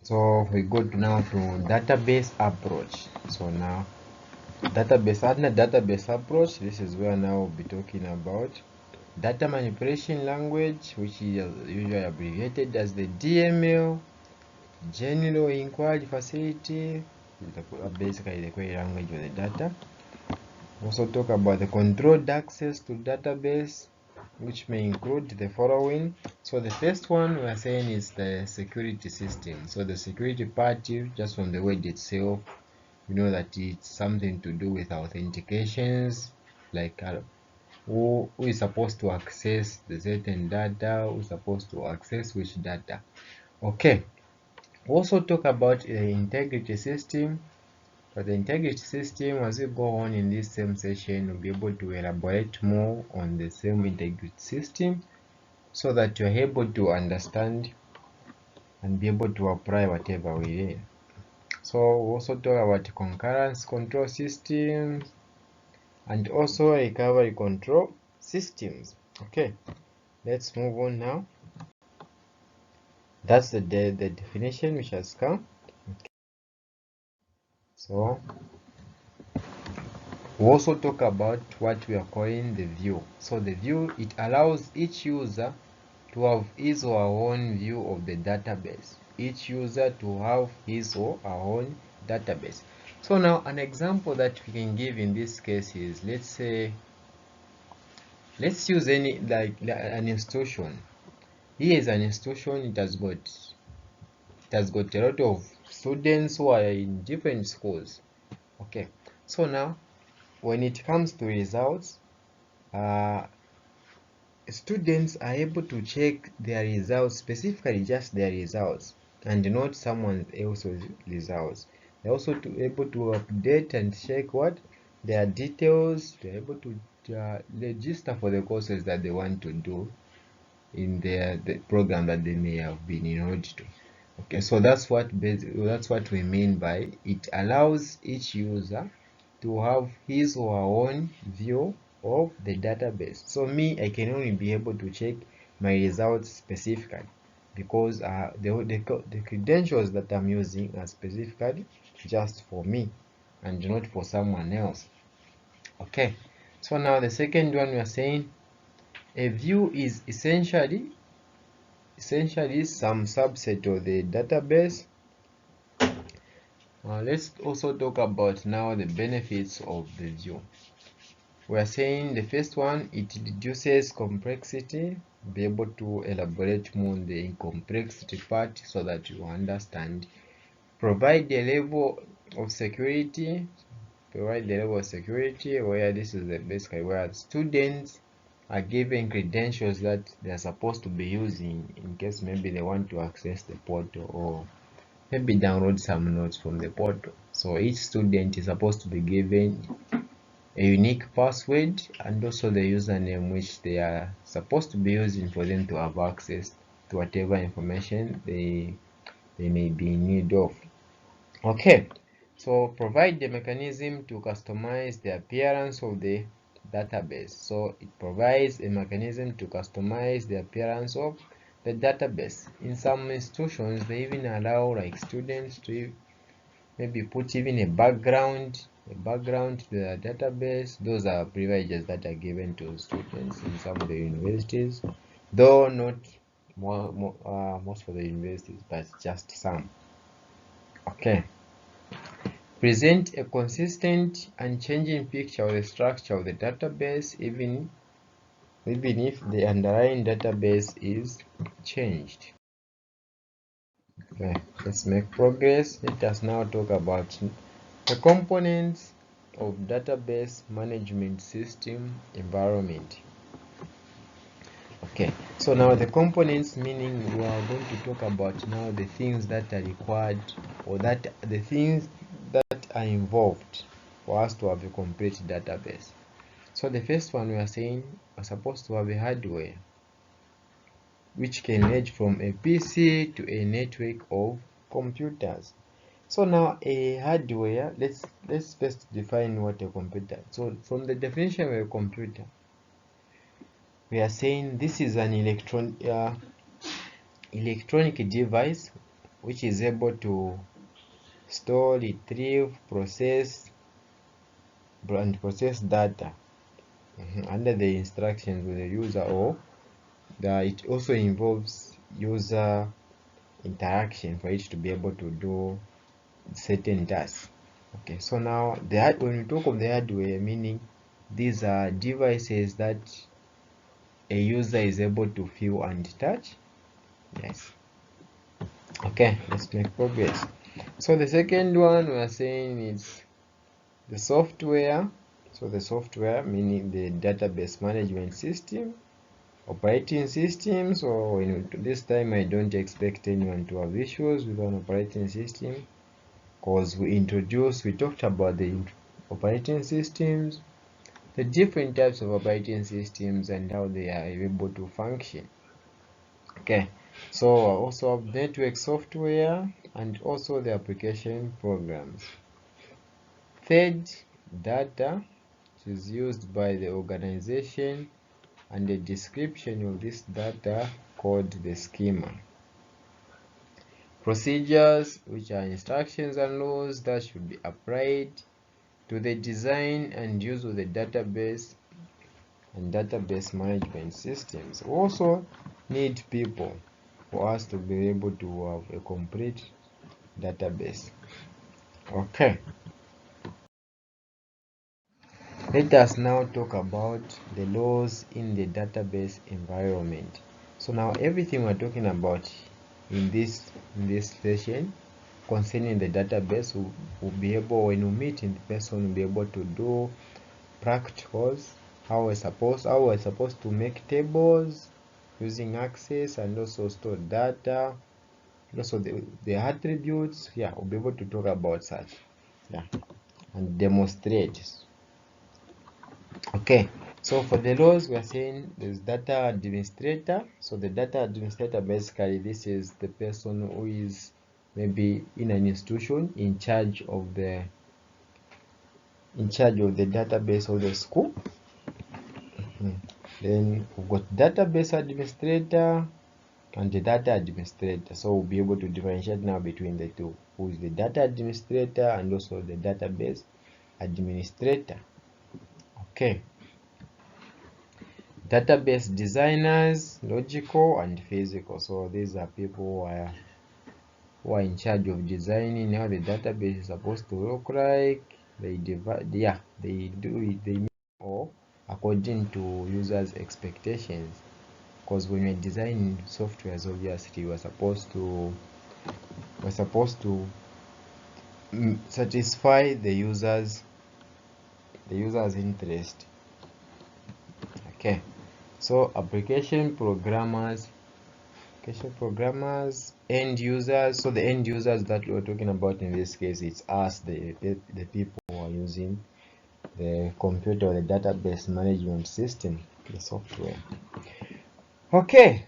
So we go now to database approach. So now under database approach, this is where now we'll be talking about data manipulation language, which is usually abbreviated as the DML, General Inquiry Facility, basically the query language of the data. Also talk about the controlled access to database, which may include the following. So the first one we are saying is the security system. So the security part, just from the word itself, you know that it's something to do with authentications, like who is supposed to access the certain data, who is supposed to access which data. Okay. Also talk about the integrity system. For the integrity system, as we go on in this same session, we'll be able to elaborate more on the same integrity system so that you're able to understand and be able to apply whatever we learn. So we'll also talk about concurrence control systems and also recovery control systems. Okay, let's move on now. That's the definition which has come. Okay. So we also talk about what we are calling the view. So the view, it allows each user to have his or her own view of the database. Each user to have his or her own database. So now an example that we can give in this case is, let's use any like an institution. Here is an institution. It has got a lot of students who are in different schools. Okay, so now when it comes to results, students are able to check their results, specifically just their results, and not someone else's results. They're also able to update and check what their details. They're able to register for the courses that they want to do in the program that they may have been enrolled to. Okay, so that's what we mean by it allows each user to have his or her own view of the database. So me, I can only be able to check my results specifically because the credentials that I'm using are specifically just for me and not for someone else. Okay, so now the second one we are saying a view is essentially some subset of the database. Let's also talk about now the benefits of the view. We are saying the first one, it reduces complexity. Be able to elaborate more on the complexity part so that you understand. Provide the level of security. Provide the level of security where this is the basically where students are given credentials that they are supposed to be using in case maybe they want to access the portal or maybe download some notes from the portal. So each student is supposed to be given a unique password and also the username which they are supposed to be using for them to have access to whatever information they may be in need of. Okay, so provide the mechanism to customize the appearance of the database. So it provides a mechanism to customize the appearance of the database. In some institutions, they even allow like students to maybe put even a background to the database. Those are privileges that are given to students in some of the universities, though not most of the universities, but just some. Okay. Present a consistent and changing picture of the structure of the database, even if the underlying database is changed. Okay, let's make progress. Let us now talk about the components of database management system environment. Okay, so now the components, meaning we are going to talk about now the things that are required, or that the things that are involved for us to have a complete database. So the first one we are saying we're supposed to have a hardware which can range from a PC to a network of computers. So now a hardware, let's first define what a computer. So from the definition of a computer, we are saying this is an electronic device which is able to store, retrieve, process data under the instructions of the user, or that it also involves user interaction for it to be able to do certain tasks. Okay, so now when we talk of the hardware, meaning these are devices that a user is able to feel and touch. Yes. Okay, let's make progress. So the second one we are saying is the software. So the software meaning the database management system, operating system. So this time I don't expect anyone to have issues with an operating system, because we talked about the operating systems, the different types of operating systems and how they are able to function. Okay, so also have network software and also the application programs. Third, data, which is used by the organization, and the description of this data called the schema. Procedures, which are instructions and laws that should be applied to the design and use of the database and database management systems. We also need people for us to be able to have a complete database. Okay, let us now talk about the laws in the database environment. So now everything we're talking about in this session concerning the database will be able, when we meet in person, we'll be able to do practicals, how we're supposed to make tables using Access, and also store data, also the attributes. Yeah, we'll be able to talk about such, yeah, and demonstrate. Okay, so for the roles we are saying there's data administrator. So the data administrator, basically this is the person who is maybe in an institution in charge of the database of the school. Then we've got database administrator and the data administrator. So we'll be able to differentiate now between the two, who is the data administrator and also the database administrator. Okay, database designers, logical and physical. So these are people who are in charge of designing how the database is supposed to look like. They divide, yeah, they do it, they make all according to users' expectations. Because when you're designing softwares, obviously we're supposed to satisfy the users interest. Okay, so application programmers, end users. So the end users that we're talking about in this case, it's us, the people who are using the computer or the database management system, the software. Okay,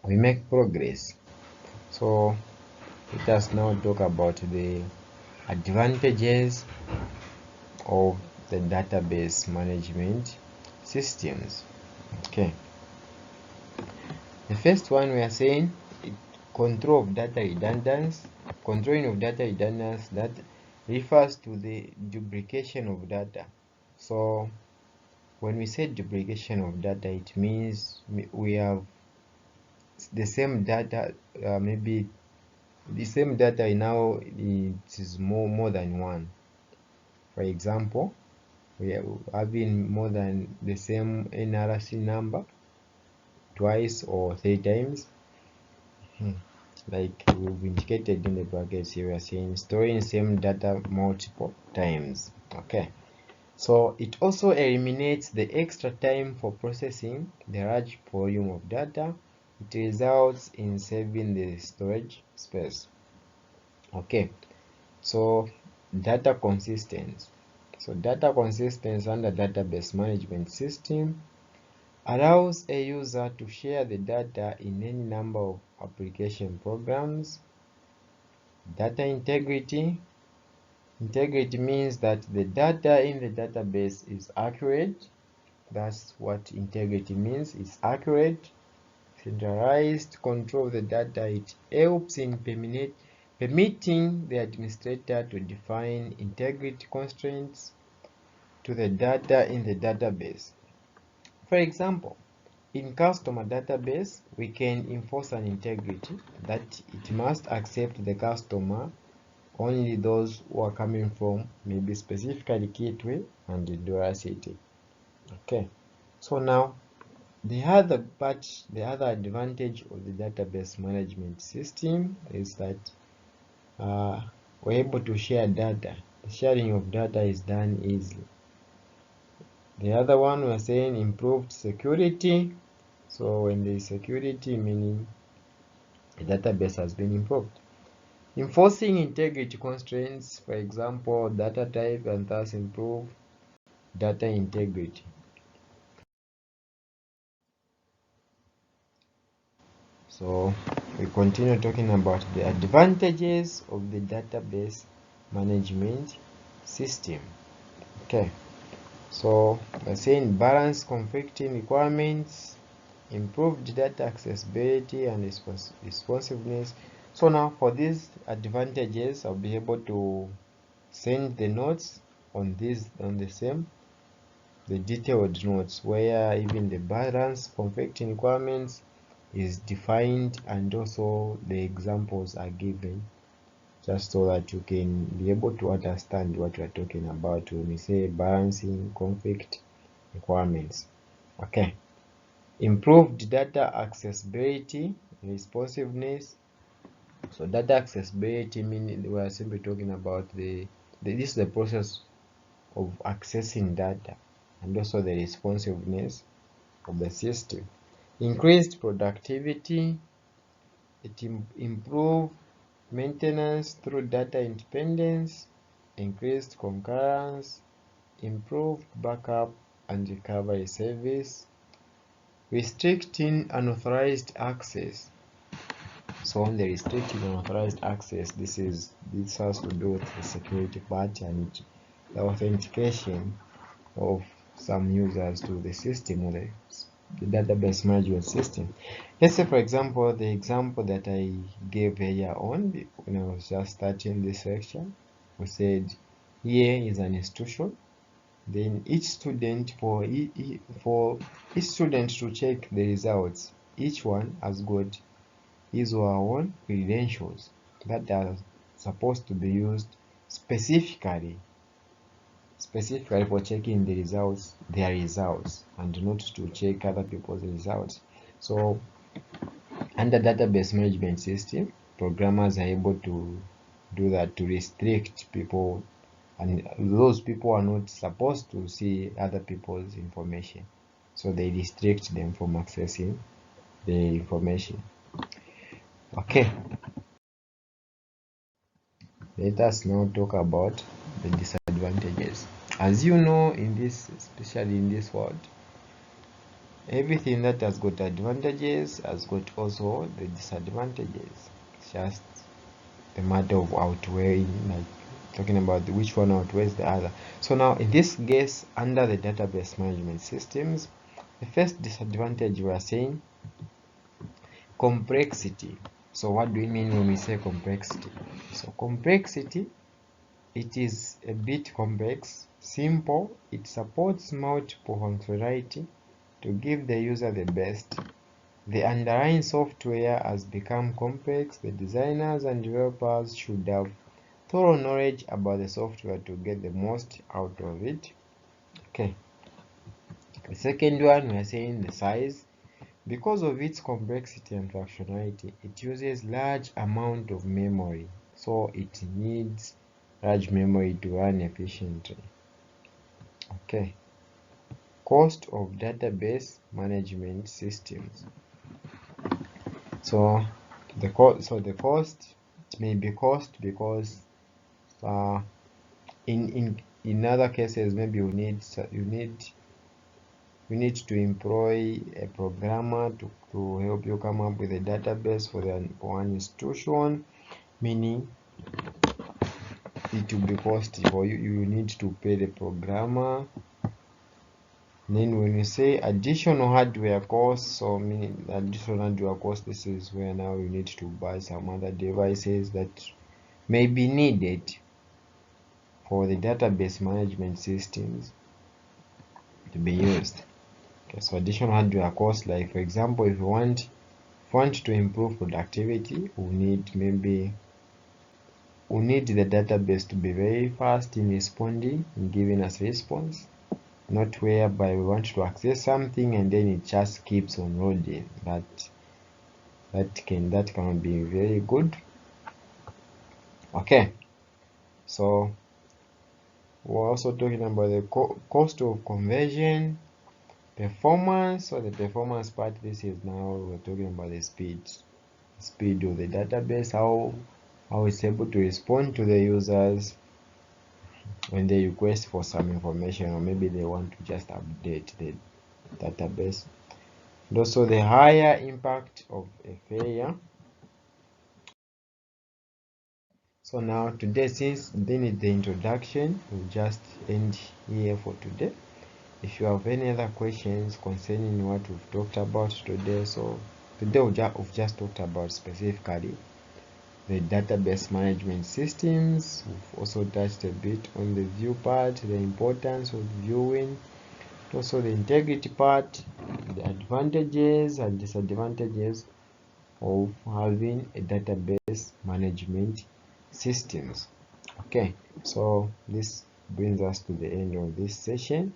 we make progress. So let us now talk about the advantages of the database management systems. Okay, the first one we are saying control of data redundancy. Controlling of data redundancy, that refers to the duplication of data. So when we say duplication of data, it means we have the same data, maybe the same data now it is more than one. For example, we are having more than the same NRC number twice or 3 times. Like we've indicated in the brackets here, we are saying storing same data multiple times. Okay, so it also eliminates the extra time for processing the large volume of data. It results in saving the storage space. Okay, so data consistency. So data consistency under database management system allows a user to share the data in any number of application programs. Data integrity. Integrity means that the data in the database is accurate. That's what integrity means, it's accurate, centralized control of the data. It helps in permitting the administrator to define integrity constraints to the data in the database. For example, in customer database, we can enforce an integrity that it must accept the customer only those who are coming from maybe specifically Kitwe and Duracity. Okay, so now the other advantage of the database management system is that we're able to share data. The sharing of data is done easily. The other one, we're saying improved security. So when there is security, meaning the database has been improved. Enforcing integrity constraints, for example, data type, and thus improve data integrity. So we continue talking about the advantages of the database management system. Okay, so we're saying balance conflicting requirements, improved data accessibility and responsiveness. So now for these advantages, I'll be able to send the notes on the detailed notes where even the balance conflicting requirements is defined and also the examples are given, just so that you can be able to understand what we're talking about when we say balancing conflict requirements. Okay, improved data accessibility, responsiveness. So data accessibility meaning we are simply talking about this is the process of accessing data, and also the responsiveness of the system. Increased productivity, it improve maintenance through data independence, increased concurrence, improved backup and recovery service, restricting unauthorized access. So on the restricting unauthorized access, this has to do with the security part and the authentication of some users to the system or the database management system. Let's say, for example, the example that I gave earlier on when I was just starting this section, we said here is an institution. Then each student, for each student to check the results, each one has got his or her own credentials that are supposed to be used specifically for checking the results, their results, and not to check other people's results. So under database management system, programmers are able to do that, to restrict people, and those people are not supposed to see other people's information, so they restrict them from accessing the information. Okay, let us now talk about the disadvantages. As you know, in this, especially in this world, everything that has got advantages has got also the disadvantages. It's just a matter of outweighing, like talking about which one outweighs the other. So now in this case, under the database management systems, the first disadvantage we are saying complexity. So what do we mean when we say complexity? So complexity, it is a bit complex. Simple, it supports multiple functionality to give the user the best. The underlying software has become complex. The designers and developers should have thorough knowledge about the software to get the most out of it. Okay, the second one, we are saying the size. Because of its complexity and functionality, it uses large amount of memory, so it needs large memory to run efficiently. Okay, cost of database management systems. So the cost, it may be cost because in other cases maybe you need to employ a programmer to help you come up with a database for one institution, meaning it will be costly for you. You need to pay the programmer Then when we say additional hardware costs, so meaning additional hardware costs, this is where now you need to buy some other devices that may be needed for the database management systems to be used. Okay, so additional hardware costs, like for example, if you want to improve productivity, we need the database to be very fast in responding, in giving us response, not whereby we want to access something and then it just keeps on loading. That cannot be very good. Okay, so we're also talking about the cost of conversion, performance. So the performance part, this is now we're talking about the speed of the database, how it's able to respond to the users when they request for some information, or maybe they want to just update the database. And also the higher impact of a failure. So now today, since then is the introduction, we'll just end here for today. If you have any other questions concerning what we've talked about today, so today we've just talked about specifically the database management systems. We've also touched a bit on the view part, the importance of viewing, also the integrity part, the advantages and disadvantages of having a database management systems. Okay, so this brings us to the end of this session.